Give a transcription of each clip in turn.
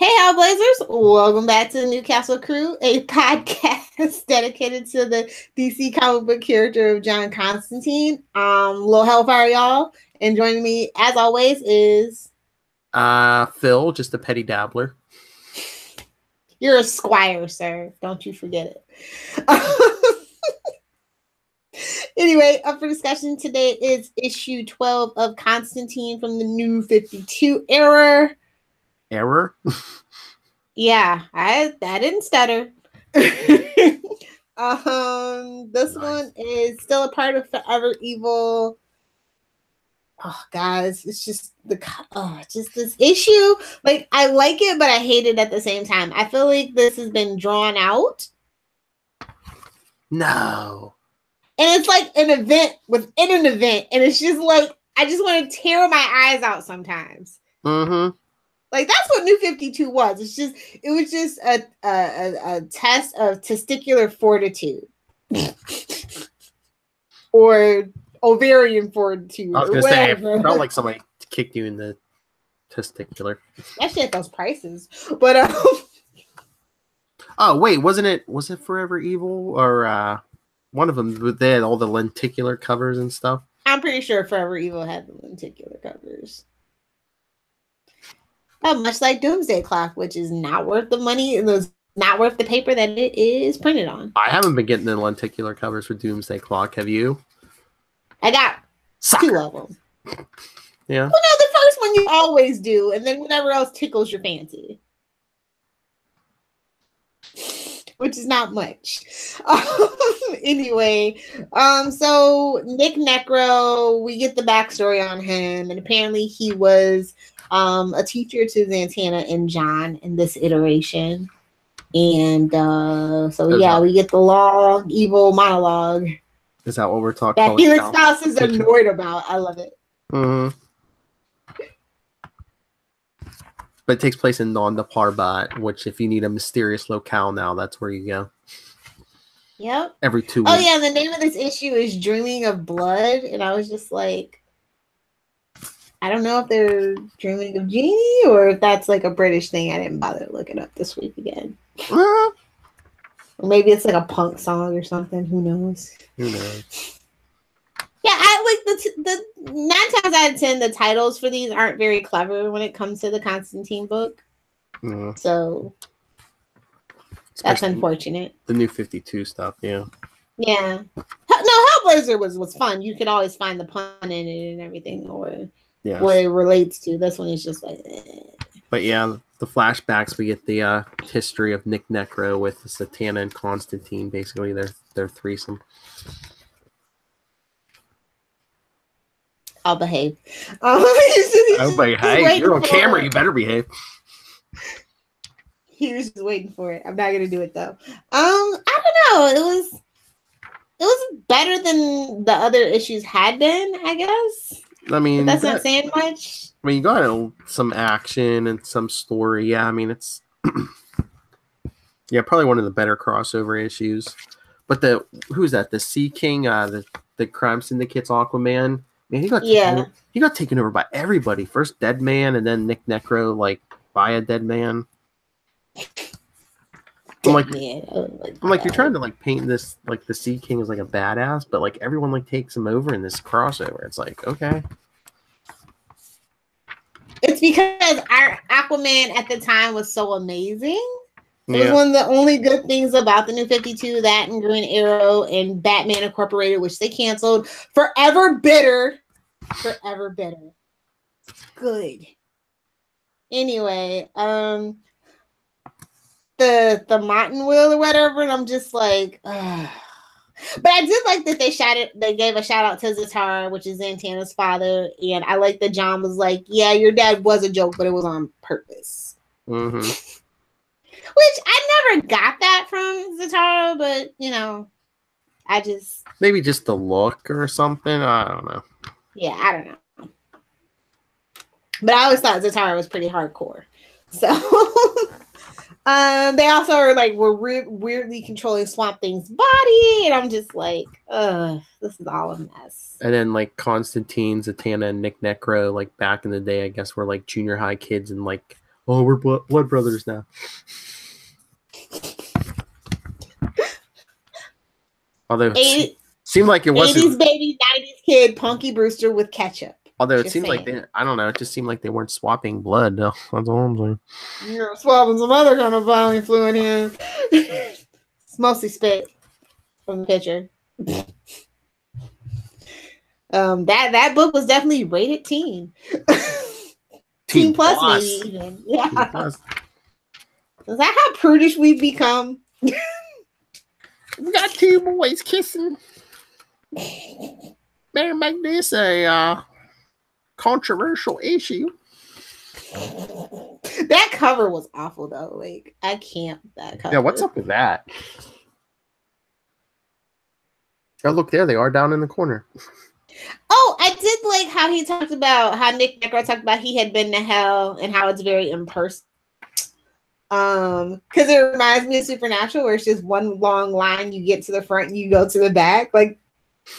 Hey, Hellblazers! Welcome back to the Newcastle a podcast dedicated to the DC comic book character of John Constantine. Little Hellfire, y'all. And joining me, as always, is Phil, just a petty dabbler. You're a squire, sir. Don't you forget it. Anyway, up for discussion today is issue 12 of Constantine from the New 52 era. Error? Yeah, I didn't stutter. This Nice. one is still a part of Forever Evil. Oh, guys, it's just just this issue. Like, I like it, but I hate it at the same time. I feel like this has been drawn out. No. And it's like an event within an event. And it's just like, I just want to tear my eyes out sometimes. Mm-hmm. Like, that's what New 52 was. It was just a test of testicular fortitude. Or ovarian fortitude. I was going to say, it felt like somebody kicked you in the testicular. Especially at those prices. But, Oh, wait, was it Forever Evil? Or, one of them, they had all the lenticular covers and stuff? I'm pretty sure Forever Evil had the lenticular covers. Oh, much like Doomsday Clock, which is not worth the money and it's not worth the paper that it is printed on. I haven't been getting the lenticular covers for Doomsday Clock. Have you? I got two of them. Yeah. Well, no, the first one you always do, and then whatever else tickles your fancy. Which is not much. Anyway, so Nick Necro, we get the backstory on him, and apparently he was a teacher to Zatanna and John in this iteration. And we get the long evil monologue. Is that what we're talking that about? Felix Faust is annoyed about. I love it. Mm-hmm. But it takes place in Nanda Parbat, which if you need a mysterious locale now, that's where you go. Yep. Every 2 weeks. Oh, yeah, the name of this issue is Dreaming of Blood. And I was just like, I don't know if they're dreaming of Genie or if that's like a British thing. I didn't bother to look it up this week again. Or maybe it's like a punk song or something. Who knows? Who knows? Yeah, I like the 9 times out of 10, the titles for these aren't very clever when it comes to the Constantine book. Mm. So that's unfortunate. The New 52 stuff, yeah. Yeah. No, Hellblazer was fun. You could always find the pun in it and everything, or what it relates to. This one is just like. But yeah, the flashbacks, we get the history of Nick Necro with Zatanna and Constantine. Basically, their threesome. I'll behave. Hey, you're on camera. You better behave. He was just waiting for it. I'm not gonna do it though. I don't know. It was better than the other issues had been, I guess. I mean, but that's not saying much. I mean, you got some action and some story. Yeah, I mean, it's probably one of the better crossover issues. But who's that? The Sea King, the Crime Syndicate's Aquaman. Man, he got taken over by everybody. First Dead Man, and then Nick Necro, like by a dead man. I'm like, you're trying to like paint this like the Sea King as like a badass, but like everyone like takes him over in this crossover. It's like, okay. It's because our Aquaman at the time was so amazing. It was Yeah. one of the only good things about the New 52, that and Green Arrow and Batman Incorporated, which they canceled. Forever Bitter. Forever Bitter. Good. Anyway, the Martin Wheel or whatever, and I'm just like, ugh. But I did like that they gave a shout out to Zatara, which is Zatanna's father, and I like that John was like, yeah, your dad was a joke, but it was on purpose. Mm-hmm. Which I never got that from Zatara, but I just maybe just the look or something. I don't know. Yeah, I don't know. But I always thought Zatara was pretty hardcore. So they also were weirdly controlling Swamp Thing's body, and I'm just like, this is all a mess. And then like Constantine, Zatanna, and Nick Necro, like back in the day, I guess were like junior high kids, and like Oh, we're blood brothers now. Although it seemed like it wasn't 80s baby, 90s kid, Punky Brewster with ketchup. Although it seemed like I don't know, it just seemed like they weren't swapping blood. No, that's all I'm saying. You're swapping some other kind of bodily fluid here. It's mostly spit from the picture. That book was definitely rated teen. Teen plus maybe even. Yeah. Teen plus. Is that how prudish we've become? We got two boys kissing. Better make this a controversial issue. That cover was awful though. Like I can't that cover. Yeah, what's up with that? Oh, look there, they are down in the corner. Oh, I did like how he talked about how Nick Necro talked about he had been to hell and how it's very impersonal. Because it reminds me of Supernatural, where it's just one long line. You get to the front, and you go to the back. Like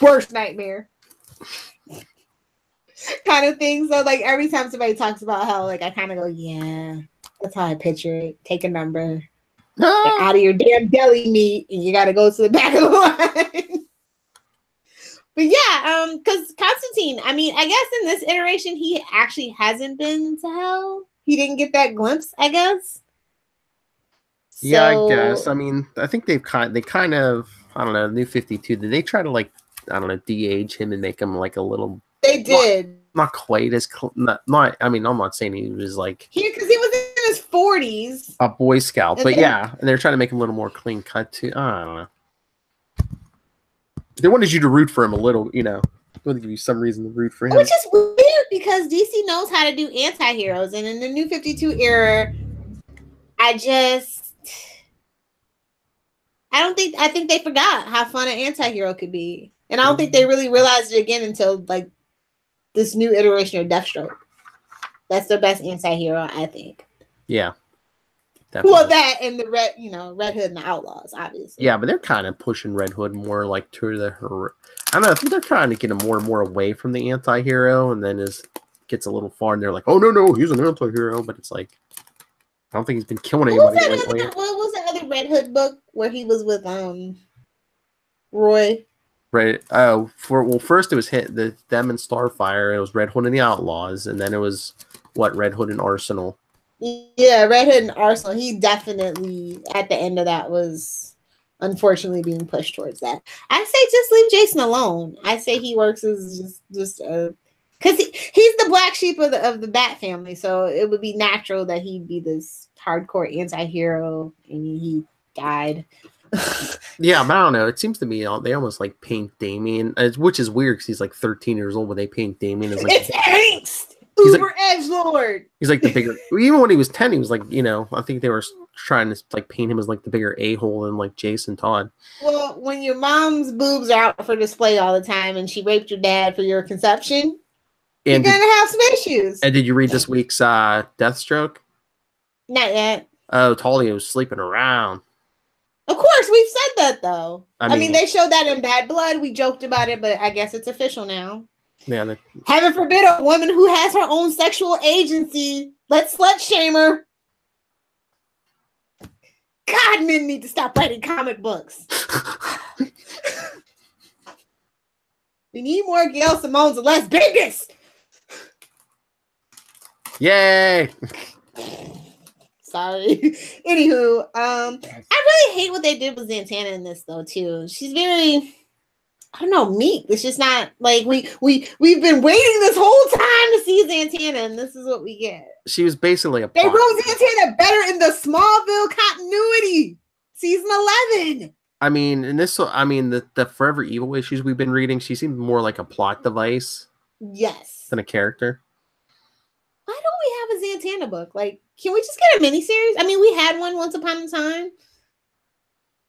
worst nightmare kind of thing. So like every time somebody talks about hell, like I kind of go, yeah, that's how I picture it. Take a number out of your damn deli meat, and you got to go to the back of the line. But yeah, because Constantine, I mean, I guess in this iteration, he actually hasn't been to hell. He didn't get that glimpse, I guess. Yeah, I guess. I mean, I think they kind of, I don't know, New 52, did they try to like, I don't know, de-age him and make him like a little... They did. Not quite as, not I mean, I'm not saying he was like... Because he was in his 40s. A Boy Scout, but yeah, and they're trying to make him a little more clean cut too. I don't know. They wanted you to root for him a little, you know. They wanted to give you some reason to root for him. Which is weird because DC knows how to do anti-heroes. And in the New 52 era, I think they forgot how fun an anti-hero could be. And I don't think they really realized it again until like this new iteration of Deathstroke. That's the best anti-hero, I think. Yeah. Definitely. Well, that and the Red Hood and the Outlaws, obviously. Yeah, but they're kind of pushing Red Hood more like to the I don't know, I think they're trying to get him more and more away from the anti-hero, and then gets a little far and they're like, oh no, he's an anti-hero, but it's like I don't think he's been killing anybody lately. What was the other Red Hood book where he was with Roy? Right. Oh, first it was them and Starfire. It was Red Hood and the Outlaws, and then it was Red Hood and Arsenal. Yeah, Red Hood and Arsenal. He definitely at the end of that was unfortunately being pushed towards that. I say just leave Jason alone. I say he works as just because he's the black sheep of the Bat family, so it would be natural that he'd be this hardcore anti-hero, and he died. Yeah, but I don't know. It seems to me they almost like paint Damien, which is weird because he's like 13 years old, but they paint Damien as like it's angst. Uber edgelord. He's like the bigger. Even when he was 10, he was like, you know, I think they were trying to like paint him as like the bigger a-hole than like Jason Todd. Well, when your mom's boobs are out for display all the time and she raped your dad for your conception, you're gonna have some issues. And did you read this week's Deathstroke? Not yet. Oh, Talia was sleeping around. Of course, we've said that though. I mean, they showed that in Bad Blood. We joked about it, but I guess it's official now. Yeah. Heaven forbid a woman who has her own sexual agency. Let's slut shame her. God, men need to stop writing comic books. We need more Gail Simones and less Bendis. Yay! Sorry. Anywho, I really hate what they did with Zatanna in this though too. She's very, I don't know, meek. It's just not like we've been waiting this whole time to see Zatanna, and this is what we get. She was basically They wrote Zatanna better in the Smallville continuity, season 11. I mean, the Forever Evil issues we've been reading, she seemed more like a plot device. Yes. Than a character. Why don't we have a Zatanna book? Like, can we just get a miniseries? I mean, we had one once upon a time.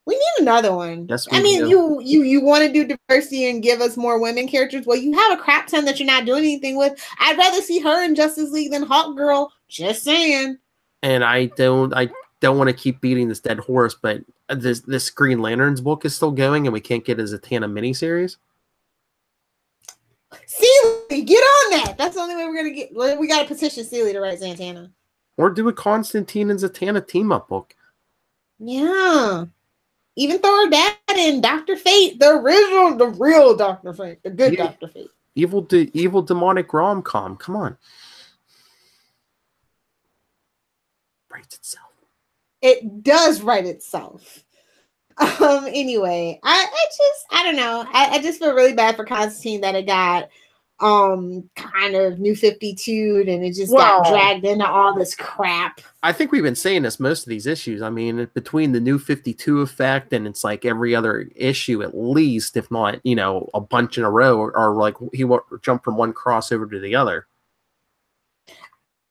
We need another one. Yes, I mean, you want to do diversity and give us more women characters? Well, you have a crap ton that you're not doing anything with. I'd rather see her in Justice League than Hawk Girl. Just saying. And I don't want to keep beating this dead horse, but this Green Lanterns book is still going, and we can't get a Zatanna miniseries. Seeley, get on that. That's the only way we're gonna get. We got to petition Seeley to write Zatanna. Or do a Constantine and Zatanna team-up book. Yeah. Even throw her dad in, Dr. Fate, the real Dr. Fate, the good Dr. Fate. Evil demonic rom-com. Come on. Writes itself. It does write itself. Anyway, I don't know. I just feel really bad for Constantine that it got kind of New 52 and it just got dragged into all this crap. I think we've been saying this most of these issues. I mean, between the New 52 effect and it's like every other issue at least, if not, a bunch in a row, or like he won't jump from one crossover to the other.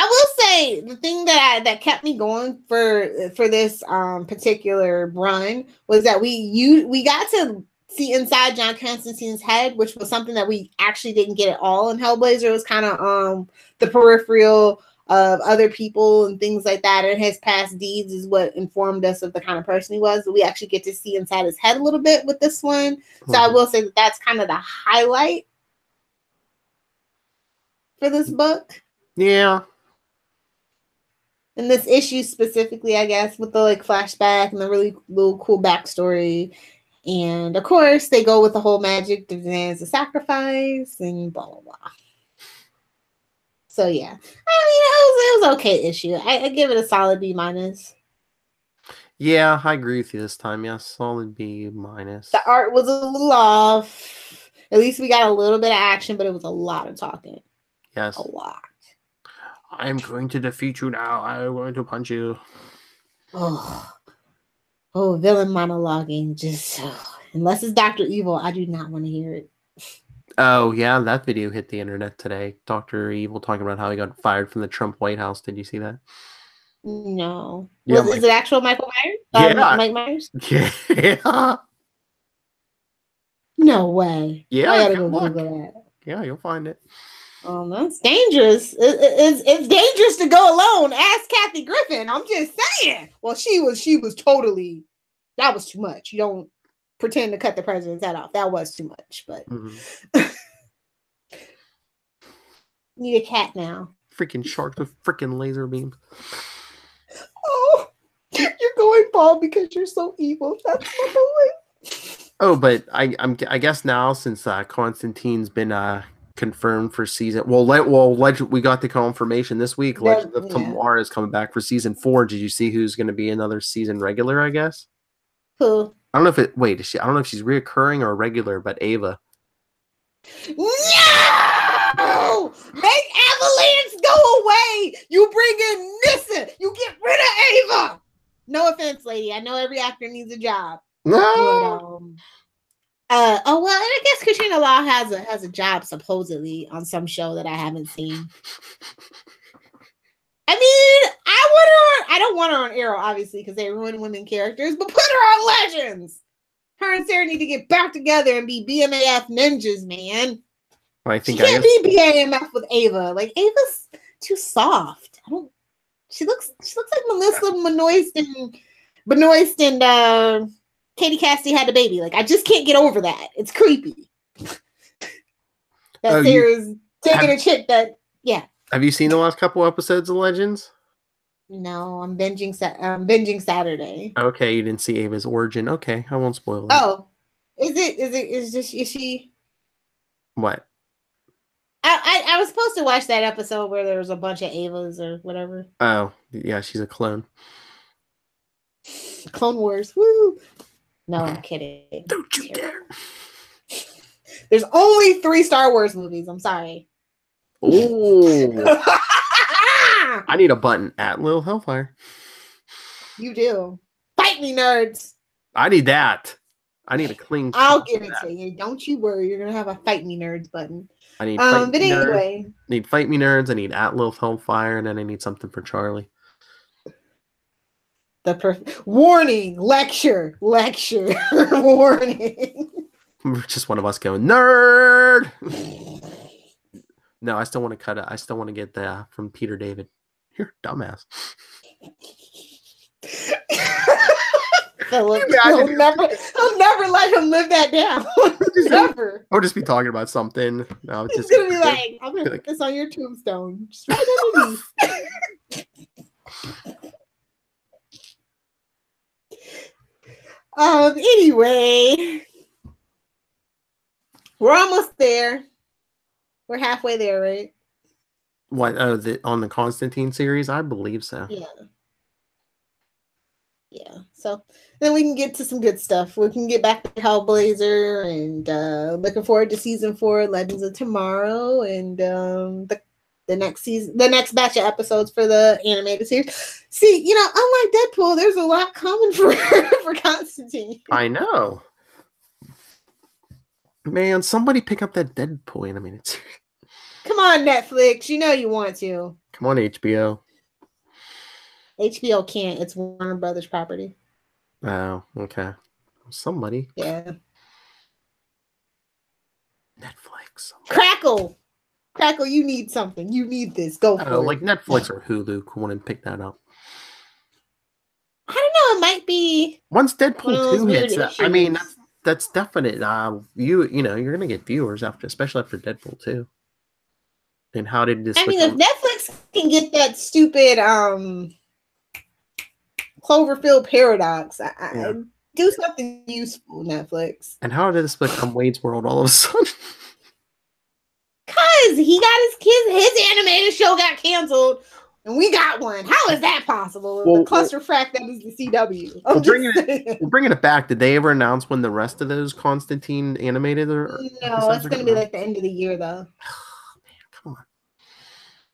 I will say the thing that kept me going for this particular run was that we got to see inside John Constantine's head, which was something that we actually didn't get at all in Hellblazer. It was kind of the peripheral of other people and things like that, and his past deeds is what informed us of the kind of person he was. We actually get to see inside his head a little bit with this one. So I will say that that's kind of the highlight for this book. Yeah. And this issue specifically, I guess, with the like flashback and the really little cool backstory. And of course, they go with the whole magic demands a sacrifice and blah, blah, blah. So, yeah. I mean, it was okay issue. I give it a solid B-. Yeah, I agree with you this time. Yeah, solid B-. The art was a little off. At least we got a little bit of action, but it was a lot of talking. Yes. A lot. I'm going to defeat you now. I'm going to punch you. Villain monologuing. Just unless it's Dr. Evil, I do not want to hear it. Oh, yeah, that video hit the internet today. Dr. Evil talking about how he got fired from the Trump White House. Did you see that? No. Yeah, is it actual Michael Myers? Yeah. Mike Myers? Yeah. No way. Yeah. I gotta go Google that. Yeah, you'll find it. That's dangerous. It's dangerous to go alone. Ask Kathy Griffin. I'm just saying. Well, she was totally. That was too much. You don't pretend to cut the president's head off. That was too much. But need a cat now. Freaking sharks with freaking laser beams. Oh, you're going bald because you're so evil. That's my boy. Oh, but I guess now since Constantine's been confirmed for season. We got the confirmation this week. Legend of Tomorrow is coming back for season 4. Did you see who's going to be another season regular? I guess. Who? I don't know if it. Wait, I don't know if she's reoccurring or regular, but Ava. No! Make Avalanche go away! You bring in Nissa! You get rid of Ava! No offense, lady. I know every actor needs a job. No. But, well, I guess Katrina Law has a job supposedly on some show that I haven't seen. I mean, I don't want her on Arrow, obviously, because they ruin women characters, but put her on Legends! Her and Sarah need to get back together and be BMAF ninjas, man. Well, I think she can't be BMAF with Ava. Like, Ava's too soft. She looks like Melissa Benoist and Katie Cassidy had a baby. Like, I just can't get over that. It's creepy. That Sarah's taking a chick that, yeah. Have you seen the last couple episodes of Legends? No, I'm binging Saturday. Okay, you didn't see Ava's origin. Okay, I won't spoil it. Oh, is she? What? I was supposed to watch that episode where there was a bunch of Avas or whatever. Oh, yeah, she's a clone. Clone Wars, woo! No, I'm kidding. Don't you dare! There's only 3 Star Wars movies. I'm sorry. Oh. I need a button at Lil Hellfire. You do. Fight me, nerds. I need that. I need a clean. I'll give it to you. Don't you worry. You're gonna have a Fight Me Nerds button. I need. But anyway, I need Fight Me Nerds. I need at Lil Hellfire, and then I need something for Charlie. The perfect warning. Lecture. Warning. Just one of us going nerd. No, I still want to cut it. I still want to get the from Peter David. You're a dumbass. Philip, I'll never let him live that down. Never. I'll just be talking about something. No, it's just gonna be like, I'm gonna put this on your tombstone. Just right underneath. Anyway, we're almost there. We're halfway there, right? What? On the Constantine series, I believe so. Yeah. Yeah. So then we can get to some good stuff. We can get back to Hellblazer, and looking forward to season 4, Legends of Tomorrow, and the next season, the next batch of episodes for the animated series. See, unlike Deadpool, there's a lot coming for Constantine. I know. Man, somebody pick up that Deadpool animated series. Come on, Netflix. You know you want to. Come on, HBO. HBO can't. It's Warner Brothers property. Oh, okay. Somebody. Yeah. Netflix. Crackle, you need something. You need this. Go for it. Like Netflix or Hulu. Who wouldn't pick that up? I don't know. It might be. Once Deadpool 2 hits, I mean, that's definite. You're gonna get viewers especially after Deadpool 2. And how did this? I mean, if Netflix can get that stupid Cloverfield paradox, do something useful, Netflix. And how did this become Wade's World all of a sudden? Cause he got his animated show got canceled, and we got one. How is that possible? The clusterfuck that is the CW. Bringing it back. Did they ever announce when the rest of those Constantine animated? No, it's going to be like the end of the year, though. Come on.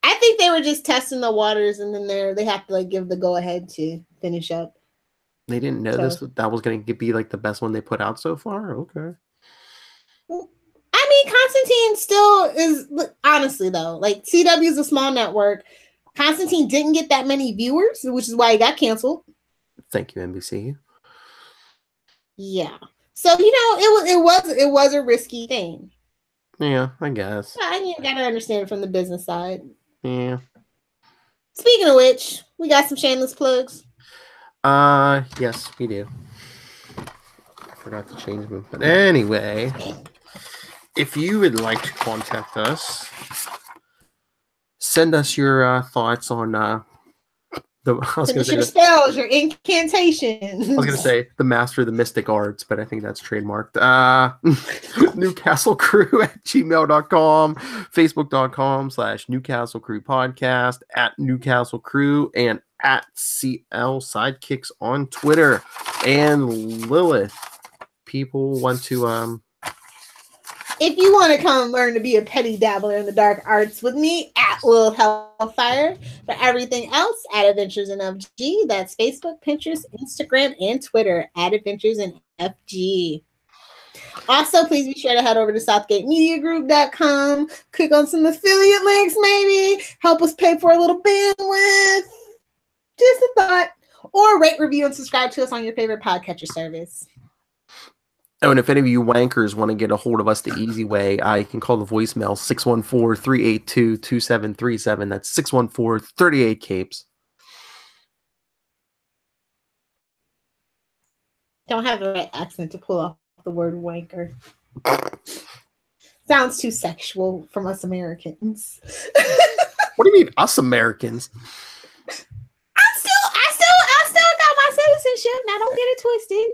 I think they were just testing the waters, and then they have to give the go ahead to finish up. They didn't know that was going to be the best one they put out so far. Okay. I mean, Constantine still is, honestly though, CW is a small network. Constantine didn't get that many viewers, which is why he got canceled. Thank you, NBC. Yeah. So it was a risky thing. Yeah, I guess. You gotta understand it from the business side. Yeah. Speaking of which, we got some shameless plugs. Yes, we do. I forgot to change them. But anyway, if you would like to contact us, send us your thoughts on your spells, your incantations. I was going to say the Master of the Mystic Arts, but I think that's trademarked. Newcastlecrew at gmail.com, facebook.com/Newcastlecrew podcast, at Newcastlecrew, and at CL Sidekicks on Twitter. And Lilith, people want to if you want to come learn to be a petty dabbler in the dark arts with me, at Lilith Hellfire. For everything else, at Adventures in FG. That's Facebook, Pinterest, Instagram, and Twitter, at Adventures in FG. Also, please be sure to head over to SouthgateMediaGroup.com. Click on some affiliate links, maybe. Help us pay for a little bandwidth. Just a thought. Or rate, review, and subscribe to us on your favorite podcatcher service. Oh, and if any of you wankers want to get a hold of us the easy way, you can call the voicemail 614-382-2737. That's 614-38-CAPES. Don't have the right accent to pull off the word wanker. Sounds too sexual from us Americans. What do you mean, us Americans? I still got my citizenship. Now don't get it twisted.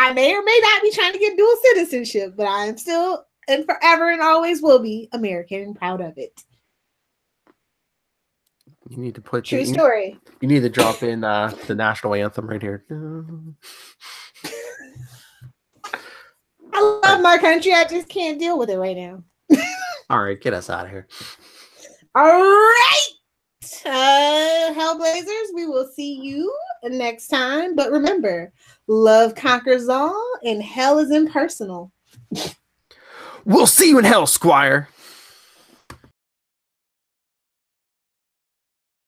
I may or may not be trying to get dual citizenship, but I am still and forever and always will be American and proud of it. You need to put true story. You need to drop in the national anthem right here. I love my country. I just can't deal with it right now. All right, get us out of here. All right. Hellblazers, we will see you next time. But remember, love conquers all, and hell is impersonal. We'll see you in hell, Squire.